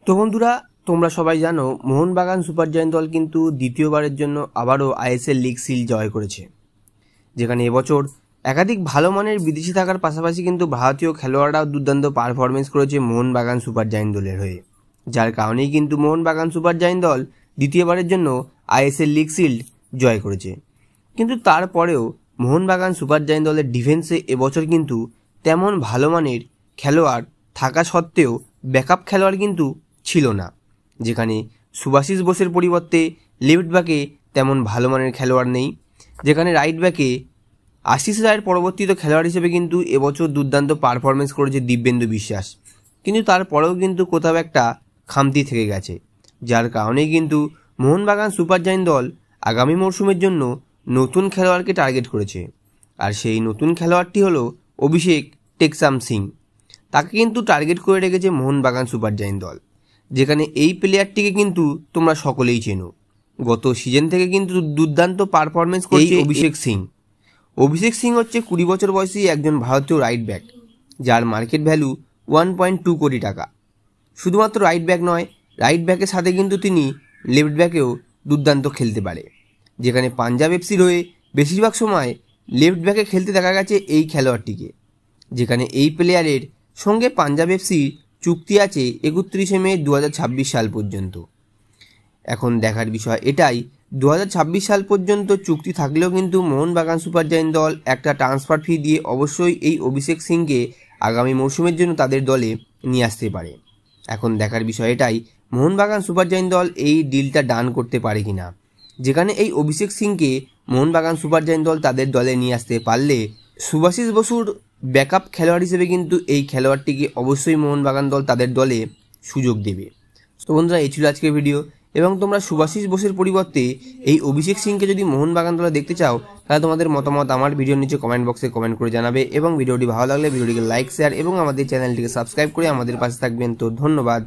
তো বন্ধুরা, তোমরা সবাই জানো মোহনবাগান সুপার জায়ান্ট দল কিন্তু দ্বিতীয়বারের জন্য আবারও আইএসএল লিগ সিল জয় করেছে, যেখানে এবছর একাধিক ভালো মানের বিদেশি থাকার পাশাপাশি কিন্তু ভারতীয় খেলোয়াড়রাও দুর্দান্ত পারফরমেন্স করেছে মোহনবাগান সুপার জায়ান্ট দলের হয়ে, যার কারণেই কিন্তু মোহনবাগান সুপার জায়ান্ট দল দ্বিতীয়বারের জন্য আইএসএল লিগ সিল জয় করেছে। কিন্তু তারপরেও মোহনবাগান সুপার জায়ান্ট দলের ডিফেন্সে এবছর কিন্তু তেমন ভালো মানের খেলোয়াড় থাকা সত্ত্বেও ব্যাকআপ খেলোয়াড় কিন্তু ছিল না, যেখানে সুভাশিস বোসের পরিবর্তে লেফট ব্যাকে তেমন ভালো মানের খেলোয়াড় নেই, যেখানে রাইট ব্যাকে আশিস রায়ের পরবর্তীত খেলোয়াড় হিসেবে কিন্তু এবছর দুর্দান্ত পারফরমেন্স করেছে দিব্যেন্দু বিশ্বাস, কিন্তু তারপরেও কিন্তু কোথাও একটা খামতি থেকে গেছে, যার কারণেই কিন্তু মোহনবাগান সুপার জায়ান্ট দল আগামী মরশুমের জন্য নতুন খেলোয়াড়কে টার্গেট করেছে। আর সেই নতুন খেলোয়াড়টি হলো অভিষেক টেকসাম সিং। তাকে কিন্তু টার্গেট করে রেখেছে মোহনবাগান সুপার জায়ান্ট দল, যেখানে এই প্লেয়ারটিকে কিন্তু তোমরা সকলেই চেনো। গত সিজন থেকে কিন্তু দুর্দান্ত পারফরমেন্স করছে অভিষেক সিং। অভিষেক সিং হচ্ছে 20 বছর বয়সী একজন ভারতীয় রাইট ব্যাক, যার মার্কেট ভ্যালু 1.2 কোটি টাকা। শুধুমাত্র রাইট ব্যাক নয়, রাইট ব্যাকের সাথে কিন্তু তিনি লেফট ব্যাকেও দুর্দান্ত খেলতে পারে, যেখানে পাঞ্জাব এফসির হয়ে বেশিরভাগ সময় লেফট ব্যাকে খেলতে দেখা গেছে এই খেলোয়াড়টিকে, যেখানে এই প্লেয়ারের সঙ্গে পাঞ্জাব এফসির চুক্তি আছে 31 মে 2026 সাল পর্যন্ত। এখন দেখার বিষয় এটাই, 2026 সাল পর্যন্ত চুক্তি থাকলেও কিন্তু মোহনবাগান সুপার জায়ান্ট দল একটা ট্রান্সফার ফি দিয়ে অবশ্যই এই অভিষেক সিংকে আগামী মরশুমের জন্য তাদের দলে নিয়ে আসতে পারে। এখন দেখার বিষয় এটাই, মোহনবাগান সুপার জায়ান্ট দল এই ডিলটা ডান করতে পারে কিনা, যেখানে এই অভিষেক সিংকে মোহনবাগান সুপার জায়ান্ট দল তাদের দলে নিয়ে আসতে পারলে সুভাশিস বসুর ব্যাকআপ খেলোয়াড় হিসেবে কিন্তু এই খেলোয়াড়টিকে অবশ্যই মোহনবাগান দল তাদের দলে সুযোগ দেবে। তো বন্ধুরা, এই ছিল আজকের ভিডিও, এবং তোমরা সুভাশিস বোসের পরিবর্তে এই অভিষেক সিংকে যদি মোহনবাগান দলে দেখতে চাও, তাহলে তোমাদের মতামত আমার ভিডিওর নিচে কমেন্ট বক্সে কমেন্ট করে জানাবে, এবং ভিডিওটি ভালো লাগলে ভিডিওটিকে লাইক, শেয়ার এবং আমাদের চ্যানেলটিকে সাবস্ক্রাইব করে আমাদের পাশে থাকবেন। তো ধন্যবাদ।